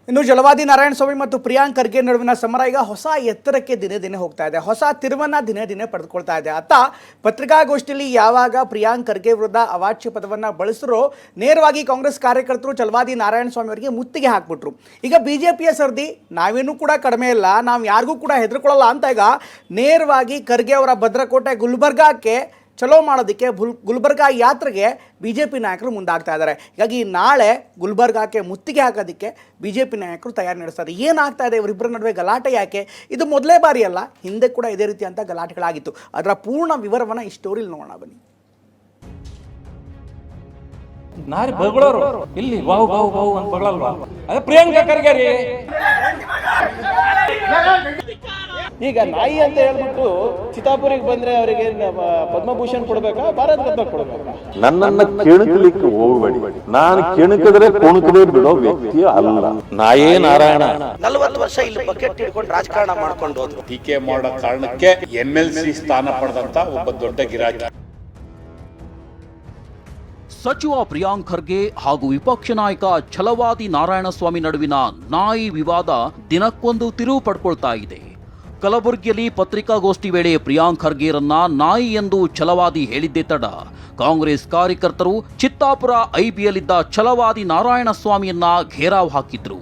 ಇನ್ನು ಜಲವಾದಿ ನಾರಾಯಣಸ್ವಾಮಿ ಮತ್ತು ಪ್ರಿಯಾಂಕ್ ಖರ್ಗೆ ನಡುವಿನ ಸಮರ ಈಗ ಹೊಸ ಎತ್ತರಕ್ಕೆ ದಿನೇ ದಿನೇ ಹೋಗ್ತಾ ಇದೆ. ಹೊಸ ತಿರುವನ್ನ ದಿನೇ ದಿನೇ ಪಡೆದುಕೊಳ್ತಾ ಇದೆ. ಅತ್ತ ಪತ್ರಿಕಾಗೋಷ್ಠಿಯಲ್ಲಿ ಯಾವಾಗ ಪ್ರಿಯಾಂಕ್ ಖರ್ಗೆ ವಿರುದ್ಧ ಅವಾಚ್ಯ ಪದವನ್ನು ಬಳಸಿರೋ ನೇರವಾಗಿ ಕಾಂಗ್ರೆಸ್ ಕಾರ್ಯಕರ್ತರು ಜಲವಾದಿ ನಾರಾಯಣಸ್ವಾಮಿ ಅವರಿಗೆ ಮುತ್ತಿಗೆ ಹಾಕ್ಬಿಟ್ರು. ಈಗ ಬಿಜೆಪಿಯ ಸರ್ದಿ ನಾವೇನೂ ಕೂಡ ಕಡಿಮೆ ಇಲ್ಲ, ನಾವು ಯಾರಿಗೂ ಕೂಡ ಹೆದರ್ಕೊಳ್ಳಲ್ಲ ಅಂತ ಈಗ ನೇರವಾಗಿ ಖರ್ಗೆ ಅವರ ಭದ್ರಕೋಟೆ ಗುಲ್ಬರ್ಗಾಕ್ಕೆ ಚಲೋ ಮಾಡೋದಕ್ಕೆ ಗುಲ್ಬರ್ಗಾ ಯಾತ್ರೆಗೆ ಬಿಜೆಪಿ ನಾಯಕರು ಮುಂದಾಗ್ತಾ ಇದ್ದಾರೆ. ಹೀಗಾಗಿ ನಾಳೆ ಗುಲ್ಬರ್ಗಾಕ್ಕೆ ಮುತ್ತಿಗೆ ಹಾಕೋದಕ್ಕೆ ಬಿಜೆಪಿ ನಾಯಕರು ತಯಾರಿ ನಡೆಸ್ತಾರೆ. ಏನಾಗ್ತಾ ಇದೆ ಇವರಿಬ್ಬರ ನಡುವೆ ಗಲಾಟೆ ಯಾಕೆ? ಇದು ಮೊದಲೇ ಬಾರಿ ಅಲ್ಲ, ಹಿಂದೆ ಕೂಡ ಇದೇ ರೀತಿ ಅಂತ ಗಲಾಟೆಗಳಾಗಿತ್ತು. ಅದರ ಪೂರ್ಣ ವಿವರವನ್ನು ಈ ಸ್ಟೋರಿಲಿ ನೋಡೋಣ ಬನ್ನಿ. ನಾರಿ ಬಗಳೋರು ಇಲ್ಲಿ ಬಾವು ಬಾವು ಬಾವು ಅಂತ ಬಗಳಲ್ವಾ? ಅದೇ ಪ್ರಿಯಾಂಕಾ ಖರ್ಗೆ ರೀ. ಈಗ ನಾಯಿ ಅಂತ ಹೇಳ್ಬಿಟ್ಟು ಚಿತ್ತಾಪುರಿಗೆ ಬಂದ್ರೆ ಅವರಿಗೆ ಪದ್ಮಭೂಷಣ್ ಕೊಡ್ಬೇಕಾ, ಭಾರತ ರತ್ನ ಕೊಡ್ಬೇಕಾ? ನನ್ನನ್ನ ಕೆಣಕಲಿಕ್ಕೆ ಹೋಗಬೇಡಿ. ನಾನು ಕೆಣಕಿದ್ರೆ ಕೊಣಕದೇ ಬಿಡೋ ವ್ಯಕ್ತಿ ಅಲ್ಲ. ನಾಯೇ ನಾರಾಯಣ 40 ವರ್ಷ ಇಲ್ಲಿ ಬಕೆಟ್ ಹಿಡ್ಕೊಂಡು ರಾಜಕಾರಣ ಮಾಡ್ಕೊಂಡು ಹೋದ್ರು. ಟೀಕೆ ಮಾಡೋ ಕಾರಣಕ್ಕೆ MLC ಸ್ಥಾನ ಪಡೆದಂತ ಒಬ್ಬ ದೊಡ್ಡ ಗಿರಾಕಿ. ಸಚಿವ ಪ್ರಿಯಾಂಕ್ ಖರ್ಗೆ ಹಾಗೂ ವಿಪಕ್ಷ ನಾಯಕ ಛಲವಾದಿ ನಾರಾಯಣಸ್ವಾಮಿ ನಡುವಿನ ನಾಯಿ ವಿವಾದ ದಿನಕ್ಕೊಂದು ತಿರುವು ಪಡ್ಕೊಳ್ತಾ ಇದೆ. ಕಲಬುರಗಿಯಲ್ಲಿ ಪತ್ರಿಕಾಗೋಷ್ಠಿ ವೇಳೆ ಪ್ರಿಯಾಂಕ್ ಖರ್ಗೆರನ್ನ ನಾಯಿ ಎಂದು ಛಲವಾದಿ ಹೇಳಿದ್ದೇ ತಡ ಕಾಂಗ್ರೆಸ್ ಕಾರ್ಯಕರ್ತರು ಚಿತ್ತಾಪುರ ಐಬಿಯಲ್ಲಿದ್ದ ಛಲವಾದಿ ನಾರಾಯಣಸ್ವಾಮಿಯನ್ನ ಘೇರಾವ್ ಹಾಕಿದ್ರು.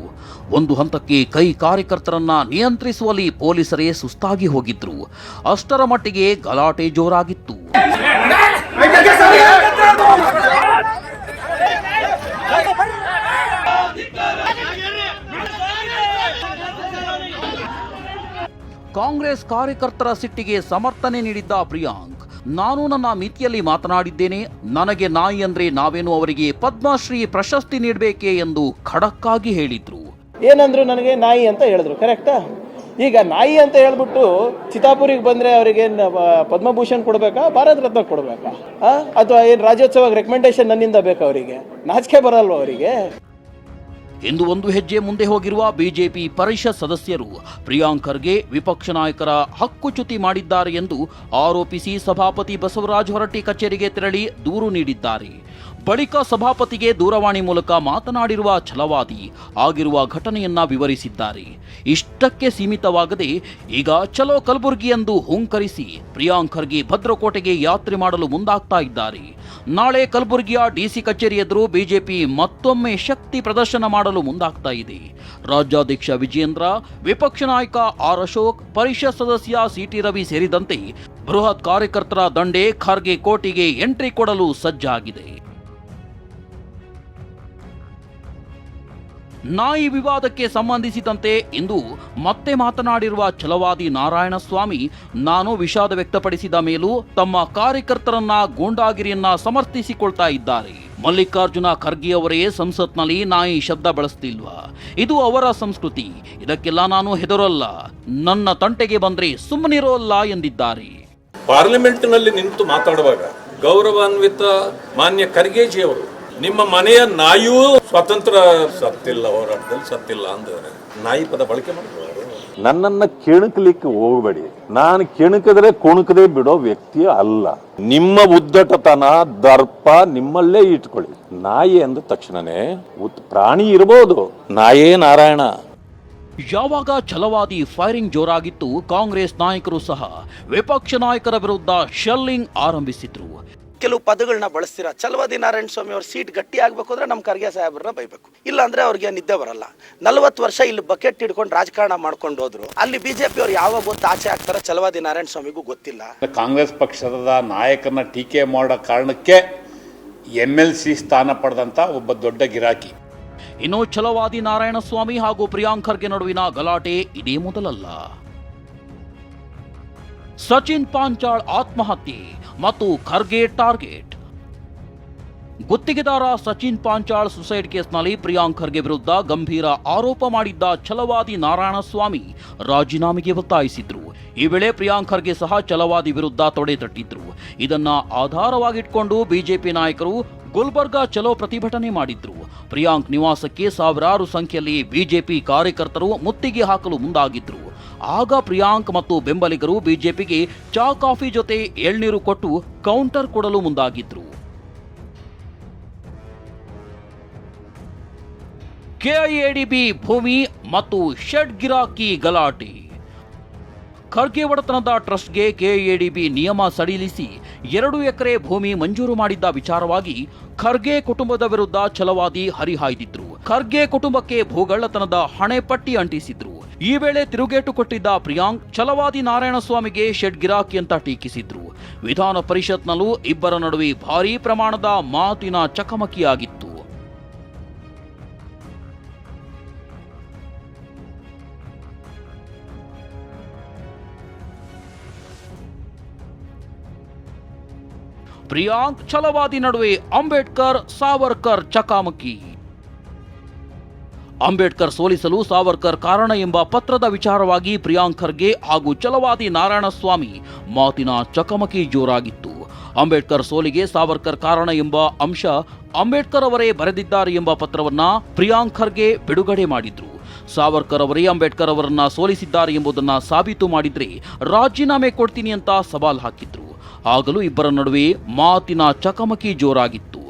ಒಂದು ಹಂತಕ್ಕೆ ಕೈ ಕಾರ್ಯಕರ್ತರನ್ನ ನಿಯಂತ್ರಿಸುವಲ್ಲಿ ಪೊಲೀಸರೇ ಸುಸ್ತಾಗಿ ಹೋಗಿದ್ರು. ಅಷ್ಟರ ಮಟ್ಟಿಗೆ ಗಲಾಟೆ ಜೋರಾಗಿತ್ತು. ಕಾಂಗ್ರೆಸ್ ಕಾರ್ಯಕರ್ತರ ಸಿಟ್ಟಿಗೆ ಸಮರ್ಥನೆ ನೀಡಿದ್ದ ಪ್ರಿಯಾಂಕ್, ನಾನು ನನ್ನ ಮಿತಿಯಲ್ಲಿ ಮಾತನಾಡಿದ್ದೇನೆ, ನನಗೆ ನಾಯಿ ಅಂದ್ರೆ ನಾವೇನು ಅವರಿಗೆ ಪದ್ಮಶ್ರೀ ಪ್ರಶಸ್ತಿ ನೀಡಬೇಕೆ ಎಂದು ಖಡಕ್ ಆಗಿ ಹೇಳಿದ್ರು. ಏನಂದ್ರು? ನನಗೆ ನಾಯಿ ಅಂತ ಹೇಳಿದ್ರು, ಕರೆಕ್ಟಾ? ಈಗ ನಾಯಿ ಅಂತ ಹೇಳ್ಬಿಟ್ಟು ಚಿತ್ತಾಪುರಿಗೆ ಬಂದ್ರೆ ಅವರಿಗೆ ಪದ್ಮಭೂಷಣ್ ಕೊಡ್ಬೇಕಾ, ಭಾರತ ರತ್ನ ಕೊಡ್ಬೇಕಾ? ಅಥವಾ ಏನ್ ರಾಜ್ಯೋತ್ಸವ ರೆಕಮೆಂಡೇಶನ್ ನನ್ನಿಂದ ಬೇಕಾ? ಅವರಿಗೆ ನಾಚಿಕೆ ಬರಲ್ವ ಅವರಿಗೆ? ಇಂದು ಒಂದು ಹೆಜ್ಜೆ ಮುಂದೆ ಹೋಗಿರುವ ಬಿಜೆಪಿ ಪರಿಷತ್ ಸದಸ್ಯರು ಪ್ರಿಯಾಂಕ್ ಖರ್ಗೆ ವಿಪಕ್ಷ ನಾಯಕರ ಹಕ್ಕುಚ್ಯುತಿ ಮಾಡಿದ್ದಾರೆ ಎಂದು ಆರೋಪಿಸಿ ಸಭಾಪತಿ ಬಸವರಾಜ ಹೊರಟ್ಟಿ ಕಚೇರಿಗೆ ತೆರಳಿ ದೂರು ನೀಡಿದ್ದಾರೆ. ಬಳಿಕ ಸಭಾಪತಿಗೆ ದೂರವಾಣಿ ಮೂಲಕ ಮಾತನಾಡಿರುವ ಛಲವಾದಿ ಆಗಿರುವ ಘಟನೆಯನ್ನ ವಿವರಿಸಿದ್ದಾರೆ. ಇಷ್ಟಕ್ಕೆ ಸೀಮಿತವಾಗದೆ ಈಗ ಚಲೋ ಕಲಬುರ್ಗಿ ಎಂದು ಹುಂಕರಿಸಿ ಪ್ರಿಯಾಂಕ್ ಖರ್ಗೆ ಭದ್ರಕೋಟೆಗೆ ಯಾತ್ರೆ ಮಾಡಲು ಮುಂದಾಗ್ತಾ ಇದ್ದಾರೆ. ನಾಳೆ ಕಲಬುರಗಿಯ ಡಿಸಿ ಕಚೇರಿ ಎದುರು ಬಿಜೆಪಿ ಮತ್ತೊಮ್ಮೆ ಶಕ್ತಿ ಪ್ರದರ್ಶನ ಮಾಡಲು ಮುಂದಾಗ್ತಾ ಇದೆ. ರಾಜ್ಯಾಧ್ಯಕ್ಷ ವಿಜಯೇಂದ್ರ, ವಿಪಕ್ಷ ನಾಯಕ ಆರ್ ಅಶೋಕ್, ಪರಿಷತ್ ಸದಸ್ಯ ಸಿಟಿ ರವಿ ಸೇರಿದಂತೆ ಬೃಹತ್ ಕಾರ್ಯಕರ್ತರ ದಂಡೆ ಖರ್ಗೆ ಕೋಟೆಗೆ ಎಂಟ್ರಿ ಕೊಡಲು ಸಜ್ಜಾಗಿದೆ. ನಾಯಿ ವಿವಾದಕ್ಕೆ ಸಂಬಂಧಿಸಿದಂತೆ ಇಂದು ಮತ್ತೆ ಮಾತನಾಡಿರುವ ಛಲವಾದಿ ನಾರಾಯಣಸ್ವಾಮಿ, ನಾನು ವಿಷಾದ ವ್ಯಕ್ತಪಡಿಸಿದ ಮೇಲೂ ತಮ್ಮ ಕಾರ್ಯಕರ್ತರನ್ನ ಗೂಂಡಾಗಿರಿಯನ್ನ ಸಮರ್ಥಿಸಿಕೊಳ್ತಾ ಇದ್ದಾರೆ. ಮಲ್ಲಿಕಾರ್ಜುನ ಖರ್ಗೆ ಅವರೇ ಸಂಸತ್ನಲ್ಲಿ ನಾಯಿ ಶಬ್ದ ಬಳಸ್ತಿಲ್ವಾ? ಇದು ಅವರ ಸಂಸ್ಕೃತಿ. ಇದಕ್ಕೆಲ್ಲ ನಾನು ಹೆದರಲ್ಲ, ನನ್ನ ತಂಟೆಗೆ ಬಂದ್ರೆ ಸುಮ್ಮನಿರೋಲ್ಲ ಎಂದಿದ್ದಾರೆ. ಪಾರ್ಲಿಮೆಂಟ್ನಲ್ಲಿ ನಿಂತು ಮಾತಾಡುವಾಗ ಗೌರವಾನ್ವಿತ ಮಾನ್ಯ ಖರ್ಗೆಜಿ ಅವರು, ನಿಮ್ಮ ಮನೆಯ ನಾಯಿಯೂ ಸ್ವಾತಂತ್ರ್ಯ ಸತ್ತಿಲ್ಲ, ಹೋರಾಟದಲ್ಲಿ ಸತ್ತಿಲ್ಲ ಅಂದ್ರೆ ನಾಯಿ ಪದ ಬಳಕೆ ಮಾಡಿದ್ರು. ನನ್ನನ್ನ ಕೆಣಕಲಿಕ್ಕೆ ಹೋಗಬೇಡಿ. ನಾನು ಕೆಣಕಿದ್ರೆ ಕೊಣಕದೇ ಬಿಡೋ ವ್ಯಕ್ತಿ ಅಲ್ಲ. ನಿಮ್ಮ ಉದ್ದಟತನ ದರ್ಪ ನಿಮ್ಮಲ್ಲೇ ಇಟ್ಕೊಳ್ಳಿ. ನಾಯಿ ಅಂದ ತಕ್ಷಣನೇ ಪ್ರಾಣಿ ಇರಬಹುದು, ನಾಯೇ ನಾರಾಯಣ. ಯಾವಾಗ ಛಲವಾದಿ ಫೈರಿಂಗ್ ಜೋರಾಗಿತ್ತು, ಕಾಂಗ್ರೆಸ್ ನಾಯಕರು ಸಹ ವಿಪಕ್ಷ ನಾಯಕರ ವಿರುದ್ಧ ಶೆಲ್ಲಿಂಗ್ ಆರಂಭಿಸಿದ್ರು. ಕೆಲವು ಪದಗಳನ್ನ ಬಳಸ್ತೀರಾ. ಛಲವಾದಿ ನಾರಾಯಣಸ್ವಾಮಿ ಅವ್ರ ಸೀಟ್ ಗಟ್ಟಿ ಆಗ್ಬೇಕು ಅಂದ್ರೆ ನಮ್ಮ ಖರ್ಗೆ ಸಾಹೇಬ್ರನ್ನ ಬೈಬೇಕು, ಇಲ್ಲ ಅಂದ್ರೆ ಅವ್ರಿಗೆ ನಿದ್ದೆ ಬರಲ್ಲ. 40 ವರ್ಷ ಇಲ್ಲಿ ಬಕೆಟ್ ಹಿಡ್ಕೊಂಡು ರಾಜಕಾರಣ ಮಾಡ್ಕೊಂಡು ಹೋದ್ರು. ಅಲ್ಲಿ ಬಿಜೆಪಿ ಅವ್ರು ಯಾವಾಗ ಗೊತ್ತು ಆಚೆ ಆಗ್ತಾರ ಛಲವಾದಿ ನಾರಾಯಣಸ್ವಾಮಿಗೂ ಗೊತ್ತಿಲ್ಲ. ಕಾಂಗ್ರೆಸ್ ಪಕ್ಷದ ನಾಯಕನ ಟೀಕೆ ಮಾಡೋ ಕಾರಣಕ್ಕೆ MLC ಸ್ಥಾನ ಪಡೆದಂತ ಒಬ್ಬ ದೊಡ್ಡ ಗಿರಾಕಿ. ಇನ್ನು ಛಲವಾದಿ ನಾರಾಯಣಸ್ವಾಮಿ ಹಾಗೂ ಪ್ರಿಯಾಂಕ್ ಖರ್ಗೆ ನಡುವಿನ ಗಲಾಟೆ ಇದೇ ಮೊದಲಲ್ಲ. ಸಚಿನ್ ಪಾಂಚಾಳ್ ಆತ್ಮಹತ್ಯೆ ಮತ್ತು ಖರ್ಗೆ ಟಾರ್ಗೆಟ್. ಗುತ್ತಿಗೆದಾರ ಸಚಿನ್ ಪಾಂಚಾಳ್ ಸುಸೈಡ್ ಕೇಸ್ನಲ್ಲಿ ಪ್ರಿಯಾಂಕ್ ಖರ್ಗೆ ವಿರುದ್ಧ ಗಂಭೀರ ಆರೋಪ ಮಾಡಿದ್ದ ಛಲವಾದಿ ನಾರಾಯಣಸ್ವಾಮಿ ರಾಜೀನಾಮೆಗೆ ಒತ್ತಾಯಿಸಿದ್ರು. ಈ ವೇಳೆ ಪ್ರಿಯಾಂಕ್ ಖರ್ಗೆ ಸಹ ಛಲವಾದಿ ವಿರುದ್ಧ ತೊಡೆ ತಟ್ಟಿದ್ರು. ಇದನ್ನ ಆಧಾರವಾಗಿಟ್ಕೊಂಡು ಬಿಜೆಪಿ ನಾಯಕರು ಗುಲ್ಬರ್ಗಾ ಚಲೋ ಪ್ರತಿಭಟನೆ ಮಾಡಿದ್ರು. ಪ್ರಿಯಾಂಕ್ ನಿವಾಸಕ್ಕೆ ಸಾವಿರಾರು ಸಂಖ್ಯೆಯಲ್ಲಿ ಬಿಜೆಪಿ ಕಾರ್ಯಕರ್ತರು ಮುತ್ತಿಗೆ ಹಾಕಲು ಮುಂದಾಗಿದ್ರು. ಆಗ ಪ್ರಿಯಾಂಕ್ ಮತ್ತು ಬೆಂಬಲಿಗರು ಬಿಜೆಪಿಗೆ ಚಾ ಕಾಫಿ ಜೊತೆ ಎಳ್ನೀರು ಕೊಟ್ಟು ಕೌಂಟರ್ ಕೊಡಲು ಮುಂದಾಗಿದ್ರು. ಕೆಐಎಡಿಬಿ ಭೂಮಿ ಮತ್ತು ಶೆಡ್ ಗಿರಾಕಿ ಗಲಾಟೆ. ಖರ್ಗೆ ಒಡೆತನದ ಟ್ರಸ್ಟ್ಗೆ ಕೆಐಎಡಿಬಿ ನಿಯಮ ಸಡಿಲಿಸಿ 2 ಎಕರೆ ಭೂಮಿ ಮಂಜೂರು ಮಾಡಿದ್ದ ವಿಚಾರವಾಗಿ ಖರ್ಗೆ ಕುಟುಂಬದ ವಿರುದ್ಧ ಛಲವಾದಿ ಹರಿಹಾಯ್ದಿದ್ರು. ಖರ್ಗೆ ಕುಟುಂಬಕ್ಕೆ ಭೂಗಳ್ಳತನದ ಹಣೆಪಟ್ಟಿ ಅಂಟಿಸಿದ್ರು. ಈ ವೇಳೆ ತಿರುಗೇಟು ಕೊಟ್ಟಿದ್ದ ಪ್ರಿಯಾಂಕ್ ಛಲವಾದಿ ನಾರಾಯಣಸ್ವಾಮಿಗೆ ಶೆಡ್ ಗಿರಾಕಿ ಅಂತ ಟೀಕಿಸಿದ್ರು. ವಿಧಾನ ಪರಿಷತ್ನಲ್ಲೂ ಇಬ್ಬರ ನಡುವೆ ಭಾರೀ ಪ್ರಮಾಣದ ಮಾತಿನ ಚಕಮಕಿಯಾಗಿತ್ತು. ಪ್ರಿಯಾಂಕ್ ಛಲವಾದಿ ನಡುವೆ ಅಂಬೇಡ್ಕರ್ ಸಾವರ್ಕರ್ ಚಕಮಕಿ. ಅಂಬೇಡ್ಕರ್ ಸೋಲಿಸಲು ಸಾವರ್ಕರ್ ಕಾರಣ ಎಂಬ ಪತ್ರದ ವಿಚಾರವಾಗಿ ಪ್ರಿಯಾಂಕ್ ಖರ್ಗೆ ಹಾಗೂ ಛಲವಾದಿ ನಾರಾಯಣಸ್ವಾಮಿ ಮಾತಿನ ಚಕಮಕಿ ಜೋರಾಗಿತ್ತು. ಅಂಬೇಡ್ಕರ್ ಸೋಲಿಗೆ ಸಾವರ್ಕರ್ ಕಾರಣ ಎಂಬ ಅಂಶ ಅಂಬೇಡ್ಕರ್ ಅವರೇ ಬರೆದಿದ್ದಾರೆ ಎಂಬ ಪತ್ರವನ್ನ ಪ್ರಿಯಾಂಕ್ ಖರ್ಗೆ ಬಿಡುಗಡೆ ಮಾಡಿದ್ರು. ಸಾವರ್ಕರ್ ಅವರೇ ಅಂಬೇಡ್ಕರ್ ಅವರನ್ನ ಸೋಲಿಸಿದ್ದಾರೆ ಎಂಬುದನ್ನ ಸಾಬೀತು ಮಾಡಿದ್ರೆ ರಾಜೀನಾಮೆ ಕೊಡ್ತೀನಿ ಅಂತ ಸವಾಲ್ ಹಾಕಿದ್ರು. ಆಗಲೂ ಇಬ್ಬರ ನಡುವೆ ಮಾತಿನ ಚಕಮಕಿ ಜೋರಾಗಿತ್ತು.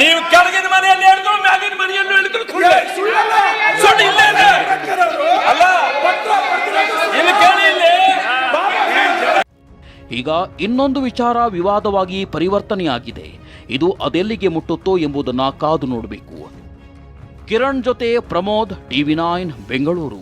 ನೀವು ಕೆಳಗಿನ ಮನೆಯಲ್ಲಿ ಹೇಳಿದ್ರು ಮ್ಯಾಲಿನ ಮನೆಯಲ್ಲೂ ಹೇಳಿದ್ರು ಈಗ ಇನ್ನೊಂದು ವಿಚಾರ ವಿವಾದವಾಗಿ ಪರಿವರ್ತನೆಯಾಗಿದೆ. ಇದು ಅದೆಲ್ಲಿಗೆ ಮುಟ್ಟುತ್ತೋ ಎಂಬುದನ್ನು ಕಾದು ನೋಡಬೇಕು. ಕಿರಣ್ ಜೊತೆ ಪ್ರಮೋದ್, TV9 ಬೆಂಗಳೂರು.